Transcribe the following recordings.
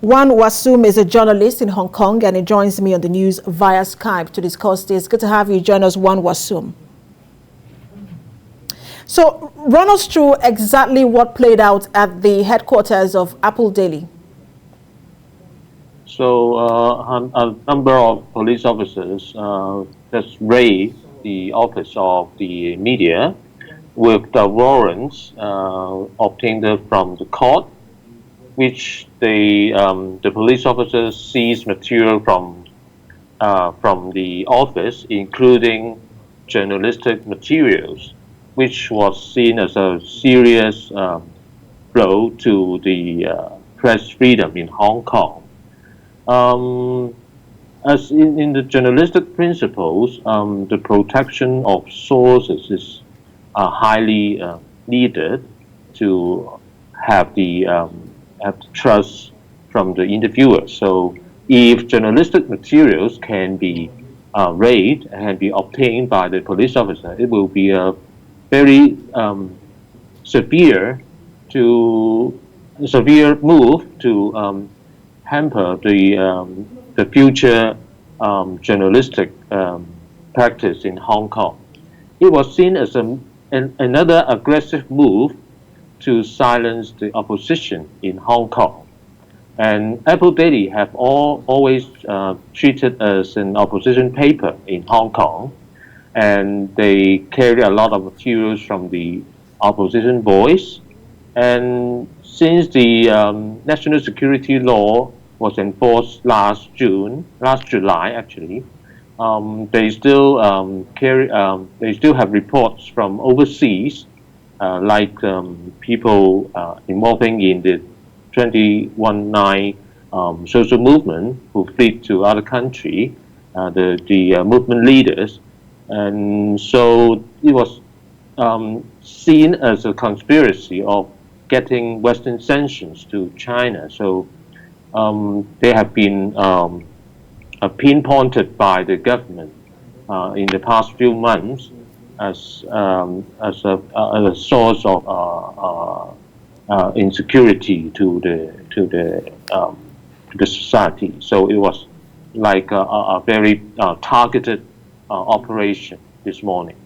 Wan Wah Sum is a journalist in Hong Kong and he joins me on the news via Skype to discuss this. Good to have you join us, Wan Wah Sum. So run us through exactly what played out at the headquarters of Apple Daily. So a number of police officers just raided the office of the media with the warrants obtained from the court, which the police officers seized material from the office, including journalistic materials, which was seen as a serious blow to the press freedom in Hong Kong. As in the journalistic principles, the protection of sources is highly needed to have the trust from the interviewer. So if journalistic materials can be raided and be obtained by the police officer, it will be a very severe move to hamper the future journalistic practice in Hong Kong. It was seen as another aggressive move to silence the opposition in Hong Kong. And Apple Daily have always treated as an opposition paper in Hong Kong, and they carry a lot of materials from the opposition voice. And since the national security law was enforced last July actually, they still have reports from overseas, like people involving in the 21/9 social movement who fled to other country, the movement leaders, and so it was seen as a conspiracy of getting Western sanctions to China. So they have been pinpointed by the government in the past few months as a source of insecurity to the society. So it was like a very targeted operation this morning.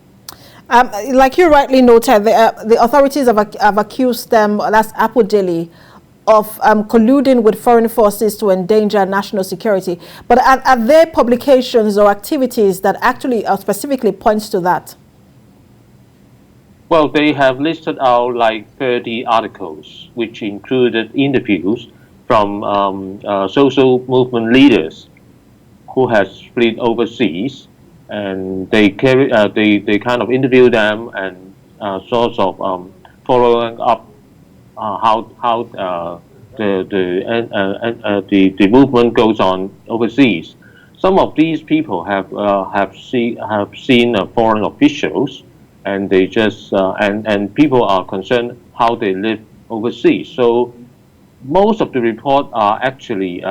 Like you rightly noted, the authorities have accused them, that's Apple Daily, of colluding with foreign forces to endanger national security. But are there publications or activities that actually specifically points to that? Well, they have listed out like 30 articles, which included interviews from social movement leaders who has fled overseas, and they kind of interview them and sort of following up how the movement goes on overseas. Some of these people have seen foreign officials, and they just and people are concerned how they live overseas. So most of the reports are actually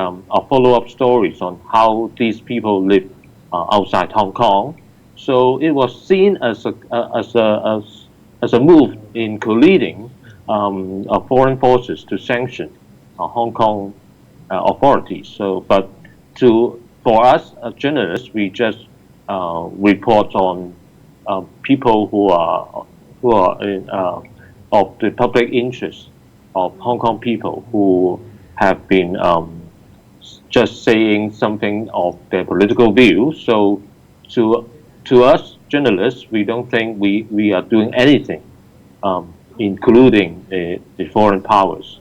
follow-up stories on how these people live outside Hong Kong. So it was seen as a move in colluding of foreign forces to sanction Hong Kong authorities. So, but for us as journalists, we just report on people who are in, of the public interest of Hong Kong people who have been just saying something of their political view. So to us journalists, we don't think we are doing anything, including the foreign powers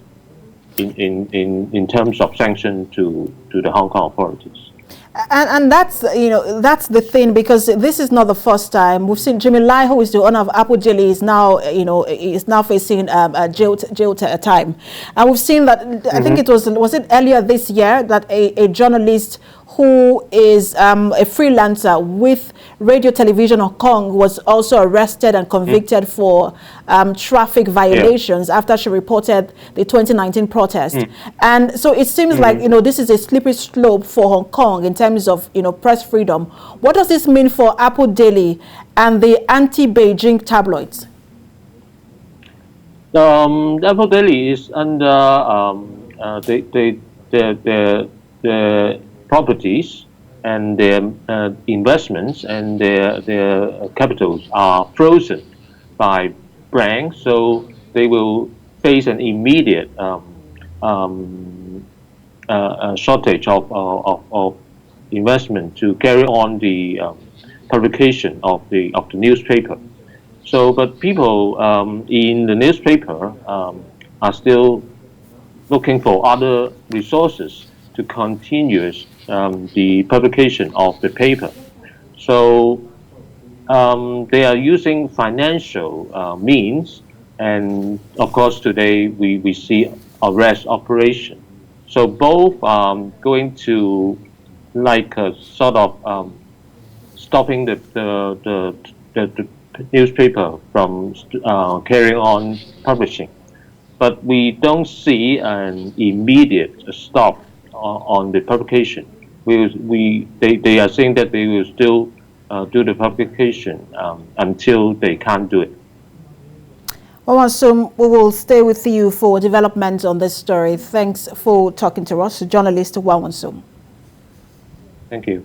in terms of sanction to the Hong Kong authorities. And that's, that's the thing, because this is not the first time. We've seen Jimmy Lai, who is the owner of Apple Daily, is now, is now facing jail time. And we've seen that, I think it was it earlier this year that a journalist who is a freelancer with Radio Television Hong Kong was also arrested and convicted for traffic violations after she reported the 2019 protest. And so it seems like, this is a slippery slope for Hong Kong in terms of, press freedom. What does this mean for Apple Daily and the anti-Beijing tabloids? Apple Daily is under their properties and their investments and their capitals are frozen by banks, so they will face an immediate um, shortage of investment to carry on the publication of the newspaper. So, but people in the newspaper are still looking for other resources to continue the publication of the paper. So they are using financial means, and of course today we see arrest operation. So both going to like a sort of stopping the newspaper from carrying on publishing, but we don't see an immediate stop on the publication. They are saying that they will still do the publication until they can't do it. Wan Wah Sum, we will stay with you for development on this story. Thanks for talking to us, journalist Wan Wah Sum. Thank you.